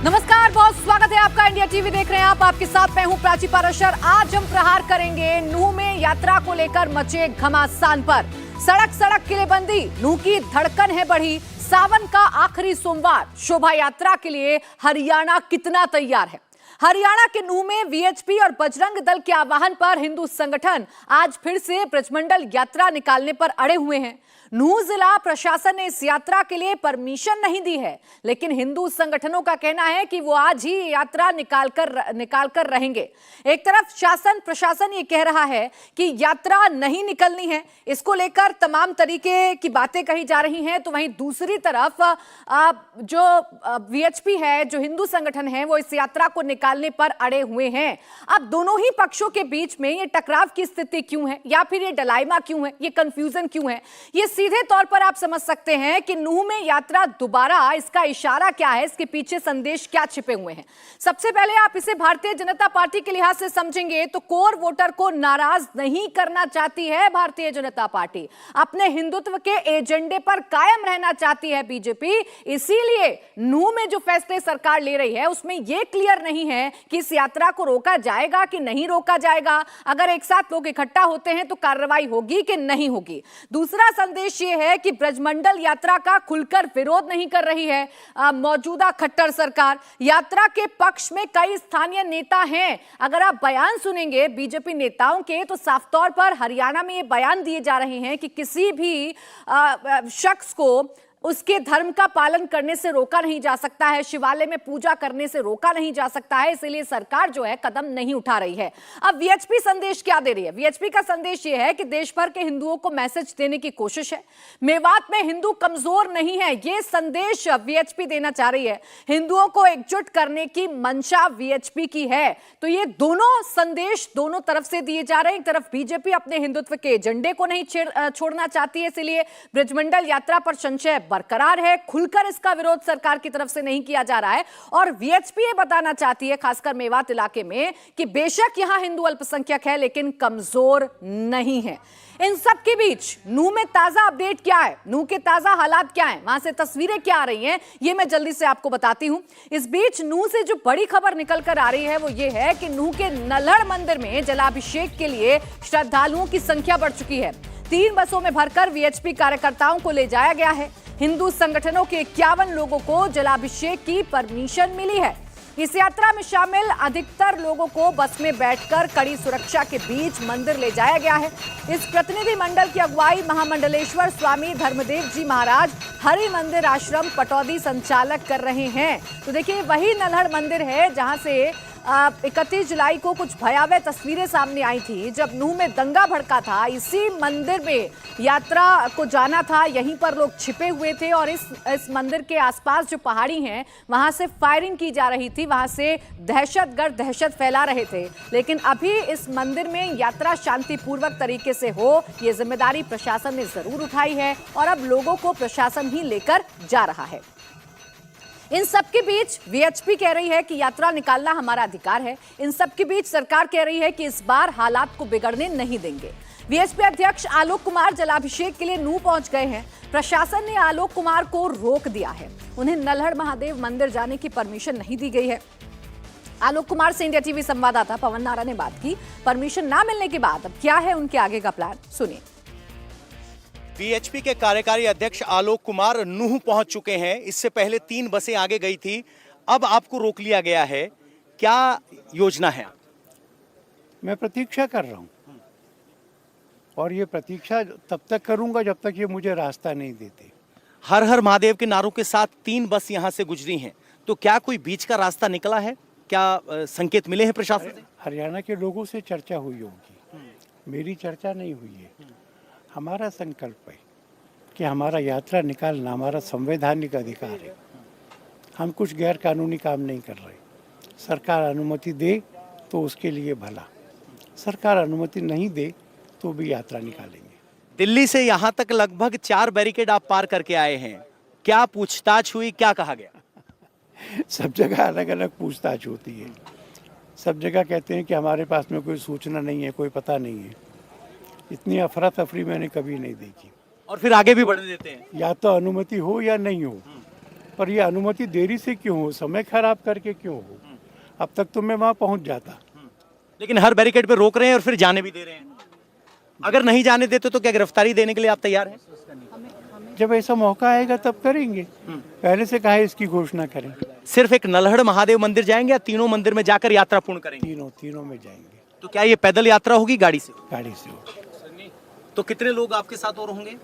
नमस्कार, बहुत स्वागत है आपका। इंडिया टीवी देख रहे हैं आप। आपके साथ मैं हूं प्राची पाराशर। आज हम प्रहार करेंगे नूह में यात्रा को लेकर मचे घमासान पर। सड़क सड़क किलेबंदी, नूह की धड़कन है बढ़ी। सावन का आखिरी सोमवार, शोभा यात्रा के लिए हरियाणा कितना तैयार है? हरियाणा के नूह में वीएचपी और बजरंग दल के आह्वान पर हिंदू संगठन आज फिर से ब्रजमंडल यात्रा निकालने पर अड़े हुए हैं। नूह जिला प्रशासन ने इस यात्रा के लिए परमिशन नहीं दी है, लेकिन हिंदू संगठनों का कहना है कि वो आज ही यात्रा निकाल कर रहेंगे। एक तरफ शासन प्रशासन ये कह रहा है कि यात्रा नहीं निकलनी है, इसको लेकर तमाम तरीके की बातें कही जा रही हैं, तो वहीं दूसरी तरफ जो वीएचपी है, जो हिंदू संगठन है, वो इस यात्रा को निकालने पर अड़े हुए हैं। अब दोनों ही पक्षों के बीच में ये टकराव की स्थिति क्यों है, या फिर ये डलाइमा क्यों है, ये कंफ्यूजन क्यों है? ये सीधे तौर पर आप समझ सकते हैं कि नूह में यात्रा दोबारा, इसका इशारा क्या है, इसके पीछे संदेश क्या छिपे हुए हैं। सबसे पहले आप इसे भारतीय जनता पार्टी के लिहाज से समझेंगे तो कोर वोटर को नाराज नहीं करना चाहती है भारतीय जनता पार्टी। अपने हिंदुत्व के एजेंडे पर कायम रहना चाहती है बीजेपी। इसीलिए नूह में जो फैसले सरकार ले रही है उसमें यह क्लियर नहीं है कि इस यात्रा को रोका जाएगा कि नहीं रोका जाएगा। अगर एक साथ लोग इकट्ठा होते हैं तो कार्रवाई होगी कि नहीं होगी। दूसरा संदेश ये है कि ब्रजमंडल यात्रा का खुलकर विरोध नहीं कर रही है मौजूदा खट्टर सरकार। यात्रा के पक्ष में कई स्थानीय नेता हैं। अगर आप बयान सुनेंगे बीजेपी नेताओं के, तो साफ तौर पर हरियाणा में ये बयान दिए जा रहे हैं कि किसी भी शख्स को उसके धर्म का पालन करने से रोका नहीं जा सकता है, शिवालय में पूजा करने से रोका नहीं जा सकता है, इसलिए सरकार जो है कदम नहीं उठा रही है। अब वीएचपी संदेश क्या दे रही है? वीएचपी का संदेश यह है कि देश भर के हिंदुओं को मैसेज देने की कोशिश है। मेवात में हिंदू कमजोर नहीं है, यह संदेश वीएचपी देना चाह रही है। हिंदुओं को एकजुट करने की मंशा वीएचपी की है। तो ये दोनों संदेश दोनों तरफ से दिए जा रहे हैं। एक तरफ बीजेपी अपने हिंदुत्व के एजेंडे को नहीं छोड़ना चाहती है, इसलिए ब्रजमंडल यात्रा पर संशय बरकरार है। खुलकर इसका विरोध सरकार की तरफ से नहीं किया जा रहा है। और वीएचपी ये बताना चाहती है, खासकर मेवात इलाके में, कि बेशक यहां हिंदू अल्पसंख्यक है लेकिन कमजोर नहीं है। इन सब के बीच नूह में ताजा अपडेट क्या है, नूह के ताजा हालात क्या हैं, वहां से तस्वीरें क्या आ रही हैं, ये मैं जल्दी से आपको बताती हूं। इस बीच नूह से जो बड़ी खबर निकल कर आ रही है वो ये है कि नूह के नल्हड़ मंदिर में जलाभिषेक के लिए श्रद्धालुओं की संख्या बढ़ चुकी है। 3 बसों में भरकर वीएचपी कार्यकर्ताओं को ले जाया गया है। हिंदू संगठनों के 51 लोगों को जलाभिषेक की परमिशन मिली है। इस यात्रा में शामिल अधिकतर लोगों को बस में बैठकर कड़ी सुरक्षा के बीच मंदिर ले जाया गया है। इस प्रतिनिधि मंडल की अगुवाई महामंडलेश्वर स्वामी धर्मदेव जी महाराज हरि मंदिर आश्रम पटौदी संचालक कर रहे हैं। तो देखिए, वही नल्हड़ मंदिर है जहां से 31 जुलाई को कुछ भयावह तस्वीरें सामने आई थी जब नूह में दंगा भड़का था। इसी मंदिर में यात्रा को जाना था, यहीं पर लोग छिपे हुए थे और इस मंदिर के आसपास जो पहाड़ी हैं वहां से फायरिंग की जा रही थी, वहां से दहशतगर्द दहशत फैला रहे थे। लेकिन अभी इस मंदिर में यात्रा शांतिपूर्वक तरीके से हो, ये जिम्मेदारी प्रशासन ने जरूर उठाई है और अब लोगों को प्रशासन ही लेकर जा रहा है। इन सब के बीच वीएचपी कह रही है कि यात्रा निकालना हमारा अधिकार है। इन सब के बीच सरकार कह रही है कि इस बार हालात को बिगड़ने नहीं देंगे। वीएचपी अध्यक्ष आलोक कुमार जलाभिषेक के लिए नूह पहुंच गए हैं। प्रशासन ने आलोक कुमार को रोक दिया है, उन्हें नल्हड़ महादेव मंदिर जाने की परमिशन नहीं दी गई है। आलोक कुमार से इंडिया टीवी संवाददाता पवन नारा ने बात की। परमिशन ना मिलने के बाद अब क्या है उनके आगे का प्लान, सुनिए। वीएचपी के कार्यकारी अध्यक्ष आलोक कुमार नूह पहुंच चुके हैं। इससे पहले 3 बसें आगे गई थी, अब आपको रोक लिया गया है, क्या योजना है? मैं प्रतीक्षा कर रहा हूं और ये प्रतीक्षा तब तक करूंगा जब तक ये मुझे रास्ता नहीं देते। हर हर महादेव के नारों के साथ 3 बस यहां से गुजरी हैं, तो क्या कोई बीच का रास्ता निकला है? क्या संकेत मिले हैं प्रशासन से? हरियाणा के लोगों से चर्चा हुई होगी, मेरी चर्चा नहीं हुई है। हमारा संकल्प है कि हमारा यात्रा निकालना हमारा संवैधानिक अधिकार है। हम कुछ गैर कानूनी काम नहीं कर रहे। सरकार अनुमति दे तो उसके लिए भला, सरकार अनुमति नहीं दे तो भी यात्रा निकालेंगे। दिल्ली से यहाँ तक लगभग 4 बैरिकेड आप पार करके आए हैं, क्या पूछताछ हुई, क्या कहा गया? सब जगह अलग अलग पूछताछ होती है। सब जगह कहते हैं कि हमारे पास में कोई सूचना नहीं है, कोई पता नहीं है। इतनी अफरा तफरी मैंने कभी नहीं देखी। और फिर आगे भी बढ़ने देते हैं? या तो अनुमति हो या नहीं हो, पर ये अनुमति देरी से क्यों हो, समय खराब करके क्यों हो? अब तक तो मैं वहाँ पहुँच जाता। लेकिन हर बैरिकेड पे रोक रहे हैं और फिर जाने भी दे रहे हैं। अगर नहीं जाने देते तो क्या गिरफ्तारी देने के लिए आप तैयार हैं? जब ऐसा मौका आएगा तब करेंगे, पहले से कहा इसकी घोषणा करें। सिर्फ एक नल्हड़ महादेव मंदिर जाएंगे या तीनों मंदिर में जाकर यात्रा पूर्ण करेंगे? तीनों में जाएंगे। तो क्या ये पैदल यात्रा होगी, गाड़ी से? गाड़ी से होगी। तो कितने लोग आपके साथ और होंगे?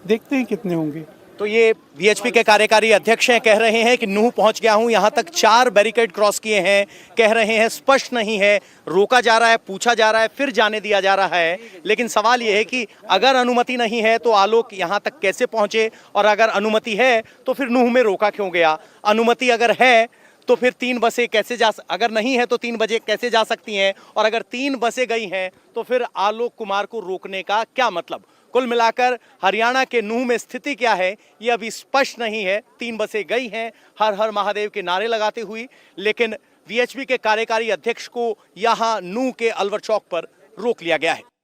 देखते हैं कितने होंगे। तो ये वीएचपी के कार्यकारी अध्यक्ष हैं, कह रहे हैं कि नूह पहुंच गया हूं, यहां तक 4 बैरिकेड क्रॉस किए हैं, कह रहे हैं स्पष्ट नहीं है, रोका जा रहा है, पूछा जा रहा है, फिर जाने दिया जा रहा है। लेकिन सवाल यह है कि अगर अनुमति नहीं है तो आलोक यहां तक कैसे पहुंचे, और अगर अनुमति है तो फिर नूह में रोका क्यों गया? अनुमति अगर है तो फिर 3 बसें कैसे अगर नहीं है तो 3 बजे कैसे जा सकती हैं, और अगर 3 बसें गई हैं तो फिर आलोक कुमार को रोकने का क्या मतलब? कुल मिलाकर हरियाणा के नूह में स्थिति क्या है ये अभी स्पष्ट नहीं है। 3 बसें गई हैं हर हर महादेव के नारे लगाते हुए, लेकिन वीएचपी के कार्यकारी अध्यक्ष को यहां नूह के अलवर चौक पर रोक लिया गया है।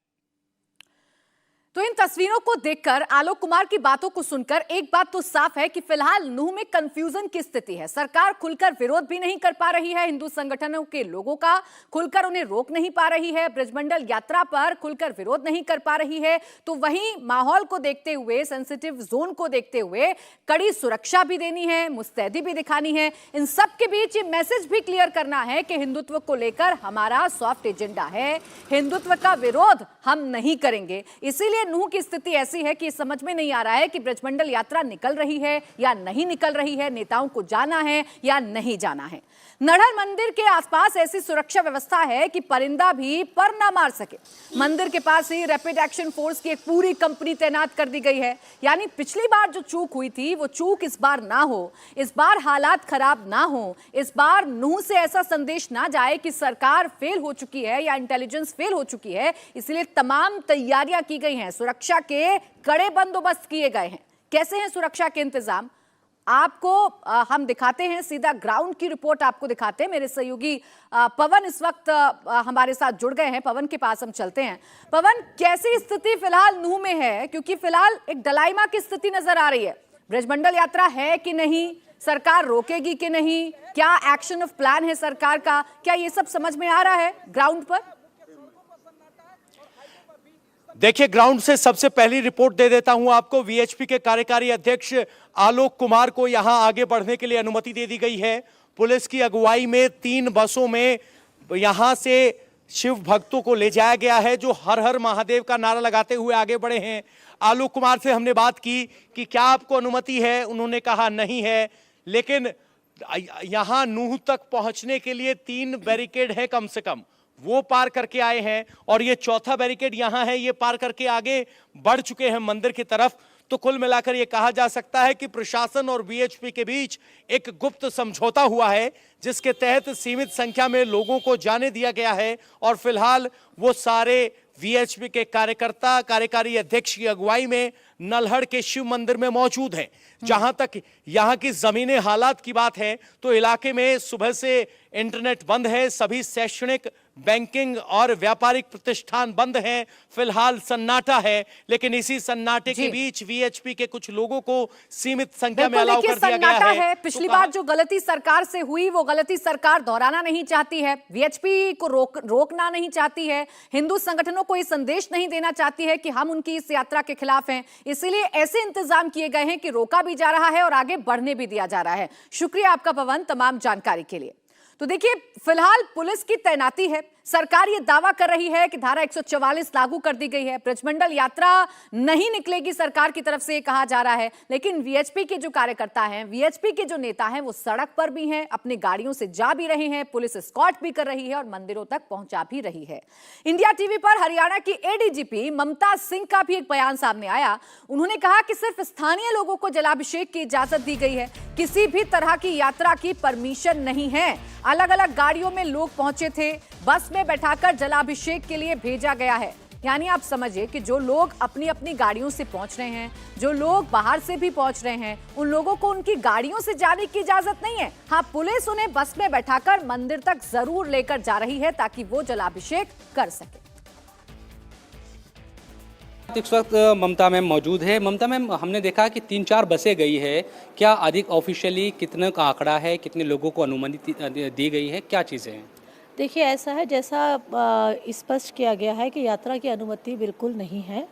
तो इन तस्वीरों को देखकर, आलोक कुमार की बातों को सुनकर एक बात तो साफ है कि फिलहाल नूह में कंफ्यूजन की स्थिति है। सरकार खुलकर विरोध भी नहीं कर पा रही है हिंदू संगठनों के लोगों का, खुलकर उन्हें रोक नहीं पा रही है, ब्रजमंडल यात्रा पर खुलकर विरोध नहीं कर पा रही है। तो वहीं माहौल को देखते हुए, सेंसिटिव जोन को देखते हुए कड़ी सुरक्षा भी देनी है, मुस्तैदी भी दिखानी है। इन सब के बीच ये मैसेज भी क्लियर करना है कि हिंदुत्व को लेकर हमारा सॉफ्ट एजेंडा है, हिंदुत्व का विरोध हम नहीं करेंगे। इसीलिए नूह की स्थिति ऐसी है कि समझ में नहीं आ रहा है कि ब्रजमंडल यात्रा निकल रही है या नहीं निकल रही है, नेताओं को जाना है या नहीं जाना है। नढ़ल मंदिर के आसपास ऐसी सुरक्षा व्यवस्था है कि परिंदा भी पर ना मार सके। मंदिर के पास ही रैपिड एक्शन फोर्स की एक पूरी कंपनी तैनात कर दी गई है। यानी पिछली बार जो चूक हुई थी वो चूक इस बार ना हो, इस बार हालात खराब ना हो, इस बार नूह से ऐसा संदेश ना जाए कि सरकार फेल हो चुकी है या इंटेलिजेंस फेल हो चुकी है। इसलिए तमाम तैयारियां की गई हैं, सुरक्षा के कड़े बंदोबस्त किए गए हैं। कैसे हैं सुरक्षा के इंतजाम, आपको हम दिखाते हैं, सीधा ग्राउंड की रिपोर्ट आपको दिखाते हैं। मेरे सहयोगी पवन इस वक्त हमारे साथ जुड़ गए हैं। पवन के पास हम चलते हैं। पवन, कैसी स्थिति फिलहाल नूह में है? क्योंकि फिलहाल एक डलाइमा की स्थिति नजर आ रही है। ब्रजमंडल यात्रा है कि नहीं, सरकार रोकेगी कि नहीं, क्या एक्शन ऑफ प्लान है सरकार का, क्या ये सब समझ में आ रहा है ग्राउंड पर? देखिए, ग्राउंड से सबसे पहली रिपोर्ट दे देता हूं आपको। वीएचपी के कार्यकारी अध्यक्ष आलोक कुमार को यहां आगे बढ़ने के लिए अनुमति दे दी गई है। पुलिस की अगुवाई में 3 बसों में यहां से शिव भक्तों को ले जाया गया है, जो हर हर महादेव का नारा लगाते हुए आगे बढ़े हैं। आलोक कुमार से हमने बात की कि क्या आपको अनुमति है, उन्होंने कहा नहीं है। लेकिन यहां नूह तक पहुंचने के लिए 3 बैरिकेड है कम से कम, वो पार करके आए हैं, और ये 4था बैरिकेड यहां है, ये पार करके आगे बढ़ चुके हैं मंदिर की तरफ। तो कुल मिलाकर ये कहा जा सकता है कि प्रशासन और वीएचपी के बीच एक गुप्त समझौता हुआ है, जिसके तहत सीमित संख्या में लोगों को जाने दिया गया है। और फिलहाल वो सारे वीएचपी के कार्यकर्ता कार्यकारी अध्यक्ष की अगुवाई में नल्हड़ के शिव मंदिर में मौजूद हैं। जहां तक यहां की जमीनी हालात की बात है तो इलाके में सुबह से इंटरनेट बंद है, सभी शैक्षणिक, बैंकिंग और व्यापारिक प्रतिष्ठान बंद हैं। फिलहाल सन्नाटा है, लेकिन इसी सन्नाटे के बीच वीएचपी के कुछ लोगों को सीमित संख्या में अलाउ कर दिया गया है। पिछली बार जो गलती सरकार से हुई वो गलती सरकार दोहराना नहीं चाहती है, वीएचपी को रोकना नहीं चाहती है, हिंदू संगठनों को ये संदेश नहीं देना चाहती है कि हम उनकी इस यात्रा के खिलाफ हैं। इसलिए ऐसे इंतजाम किए गए हैं कि रोका भी जा रहा है और आगे बढ़ने भी दिया जा रहा है। शुक्रिया आपका पवन, तमाम जानकारी के लिए। तो देखिए, फिलहाल पुलिस की तैनाती है। सरकार ये दावा कर रही है कि धारा 144 लागू कर दी गई है, ब्रजमंडल यात्रा नहीं निकलेगी, सरकार की तरफ से ये कहा जा रहा है। लेकिन वीएचपी के जो कार्यकर्ता हैं, वीएचपी के जो नेता हैं, वो सड़क पर भी हैं, अपनी गाड़ियों से जा भी रहे हैं, पुलिस एस्कॉर्ट भी कर रही है और मंदिरों तक पहुंचा भी रही है। इंडिया टीवी पर हरियाणा की एडीजीपी ममता सिंह का भी एक बयान सामने आया। उन्होंने कहा कि सिर्फ स्थानीय लोगों को जलाभिषेक की इजाजत दी गई है, किसी भी तरह की यात्रा की परमिशन नहीं है। अलग अलग गाड़ियों में लोग पहुंचे थे, बस में बैठाकर जलाभिषेक के लिए भेजा गया है। यानी आप समझिए कि जो लोग अपनी अपनी गाड़ियों से पहुंच रहे हैं, जो लोग बाहर से भी पहुंच रहे हैं, उन लोगों को उनकी गाड़ियों से जाने की इजाजत नहीं है। हाँ, पुलिस उन्हें बस में बैठाकर मंदिर तक जरूर लेकर जा रही है ताकि वो जलाभिषेक कर सके। इस वक्त ममता मैम मौजूद है। ममता मैम, हमने देखा कि 3-4 बसें गई है, क्या अधिक ऑफिशियली कितने का आंकड़ा है, कितने लोगों को अनुमति दी गई है, क्या चीज़ें हैं? देखिए, ऐसा है जैसा स्पष्ट किया गया है कि यात्रा की अनुमति बिल्कुल नहीं है।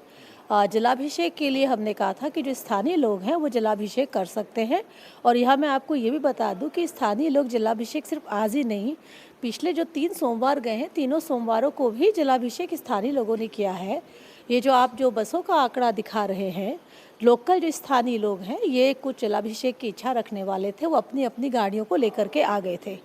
जलाभिषेक के लिए हमने कहा था कि जो स्थानीय लोग हैं वो जलाभिषेक कर सकते हैं। और यहाँ मैं आपको ये भी बता दूं कि स्थानीय लोग जलाभिषेक सिर्फ आज ही नहीं, पिछले जो 3 सोमवार गए हैं, तीनों सोमवारों को भी जलाभिषेक स्थानीय लोगों ने किया है। ये जो आप जो बसों का आंकड़ा दिखा रहे हैं, लोकल जो स्थानीय लोग हैं, ये कुछ जलाभिषेक की इच्छा रखने वाले थे, वो अपनी अपनी गाड़ियों को लेकर के आ गए थे।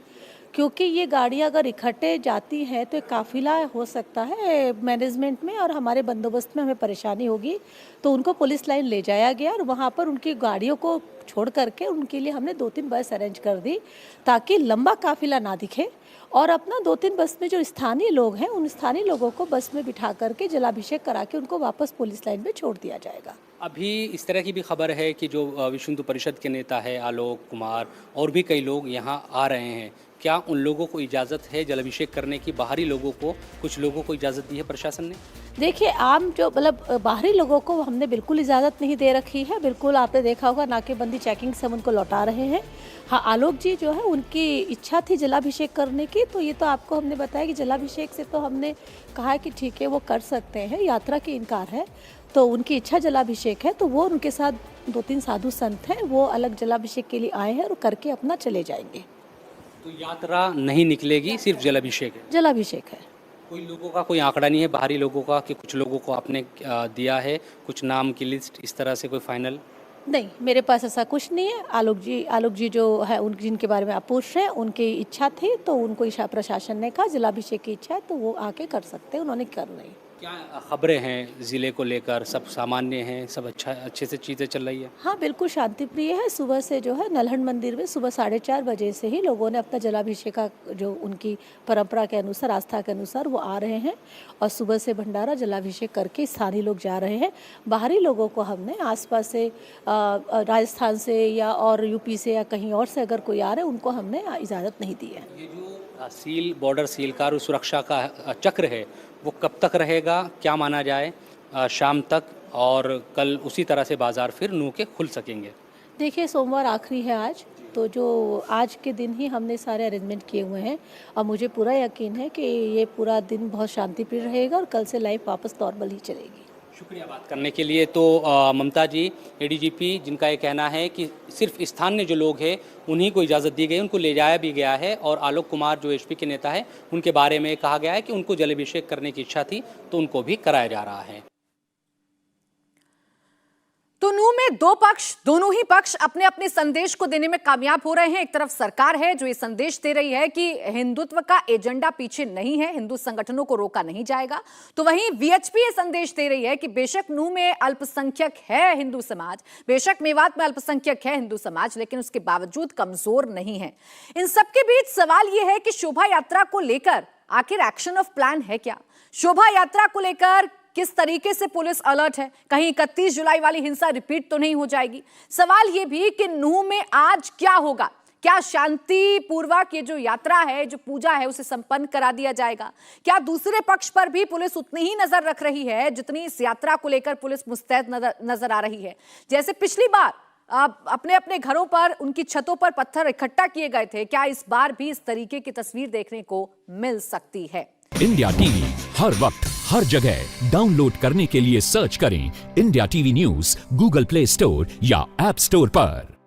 क्योंकि ये गाड़ियाँ अगर इकट्ठे जाती हैं तो एक काफिला हो सकता है मैनेजमेंट में, और हमारे बंदोबस्त में हमें परेशानी होगी, तो उनको पुलिस लाइन ले जाया गया और वहाँ पर उनकी गाड़ियों को छोड़ करके उनके लिए हमने 2-3 बस अरेंज कर दी ताकि लंबा काफिला ना दिखे। और अपना 2-3 बस में जो स्थानीय लोग हैं, उन स्थानीय लोगों को बस में बिठा करके जलाभिषेक करा के उनको वापस पुलिस लाइन पे छोड़ दिया जाएगा। अभी इस तरह की भी खबर है कि जो विश्व हिंदू परिषद के नेता है आलोक कुमार और भी कई लोग यहाँ आ रहे हैं, क्या उन लोगों को इजाज़त है जलाभिषेक करने की? बाहरी लोगों को, कुछ लोगों को इजाज़त दी है प्रशासन ने? देखिए, आम जो मतलब बाहरी लोगों को हमने बिल्कुल इजाज़त नहीं दे रखी है। बिल्कुल आपने देखा होगा नाकेबंदी चेकिंग से हम उनको लौटा रहे हैं। हाँ, आलोक जी जो है उनकी इच्छा थी जलाभिषेक करने की, तो ये तो आपको हमने बताया कि जलाभिषेक से तो हमने कहा है कि ठीक है वो कर सकते हैं, यात्रा की इनकार है, तो उनकी इच्छा जलाभिषेक है, तो वो उनके साथ 2-3 साधु संत हैं, वो अलग जलाभिषेक के लिए आए हैं और करके अपना चले जाएंगे। तो यात्रा नहीं निकलेगी, सिर्फ जलाभिषेक है? जलाभिषेक है। कोई लोगों का कोई आंकड़ा नहीं है बाहरी लोगों का कि कुछ लोगों को आपने दिया है, कुछ नाम की लिस्ट इस तरह से कोई फाइनल? नहीं, मेरे पास ऐसा कुछ नहीं है। आलोक जी जो है उन जिनके बारे में आप पूछ रहे हैं, उनकी इच्छा थी तो उनको प्रशासन ने कहा जलाभिषेक की इच्छा है तो वो आके कर सकते हैं, उन्होंने कर नहीं। क्या खबरें हैं ज़िले को लेकर? सब सामान्य हैं, सब अच्छे से चीज़ें चल रही है? हाँ, बिल्कुल शांति प्रिय है। सुबह से जो है नलहन मंदिर में सुबह 4:30 बजे से ही लोगों ने अपना जलाभिषेक का जो उनकी परंपरा के अनुसार, आस्था के अनुसार वो आ रहे हैं और सुबह से भंडारा जलाभिषेक करके स्थानीय लोग जा रहे हैं। बाहरी लोगों को हमने आसपास से राजस्थान से या और यूपी से या कहीं और से अगर कोई आ रहे हैं, उनको हमने इजाज़त नहीं दी है। ये जो सील, बॉर्डर सील का सुरक्षा का चक्र है वो कब तक रहेगा, क्या माना जाए? शाम तक, और कल उसी तरह से बाज़ार फिर नू के खुल सकेंगे? देखिए, सोमवार आखिरी है आज, तो जो आज के दिन ही हमने सारे अरेंजमेंट किए हुए हैं और मुझे पूरा यकीन है कि ये पूरा दिन बहुत शांतिप्रिय रहेगा और कल से लाइफ वापस नॉर्मल ही चलेगी। शुक्रिया बात करने के लिए। तो ममता जी, एडीजीपी, जिनका ये कहना है कि सिर्फ स्थानीय जो लोग हैं उन्हीं को इजाज़त दी गई, उनको ले जाया भी गया है, और आलोक कुमार जो एचपी के नेता है उनके बारे में कहा गया है कि उनको जलाभिषेक करने की इच्छा थी तो उनको भी कराया जा रहा है। तो नूह में 2 पक्ष, दोनों ही पक्ष अपने अपने संदेश को देने में कामयाब हो रहे हैं। एक तरफ सरकार है जो ये संदेश दे रही है कि हिंदुत्व का एजेंडा पीछे नहीं है, हिंदू संगठनों को रोका नहीं जाएगा, तो वहीं वीएचपी ये संदेश दे रही है कि बेशक नूह में अल्पसंख्यक है हिंदू समाज, बेशक मेवात में अल्पसंख्यक है हिंदू समाज, लेकिन उसके बावजूद कमजोर नहीं है। इन सबके बीच सवाल यह है कि शोभा यात्रा को लेकर आखिर एक्शन ऑफ प्लान है क्या? शोभा यात्रा को लेकर किस तरीके से पुलिस अलर्ट है? कहीं 31 जुलाई वाली हिंसा रिपीट तो नहीं हो जाएगी? सवाल यह भी कि नूह में आज क्या होगा? क्या शांति पूर्वक ये जो यात्रा है, जो पूजा है, उसे संपन्न करा दिया जाएगा? क्या दूसरे पक्ष पर भी पुलिस उतनी ही नजर रख रही है जितनी इस यात्रा को लेकर पुलिस मुस्तैद नजर आ रही है? जैसे पिछली बार अपने अपने घरों पर, उनकी छतों पर पत्थर इकट्ठा किए गए थे, क्या इस बार भी इस तरीके की तस्वीर देखने को मिल सकती है? इंडिया टीवी हर वक्त हर जगह डाउनलोड करने के लिए सर्च करें India TV news Google play store या ऐप स्टोर पर।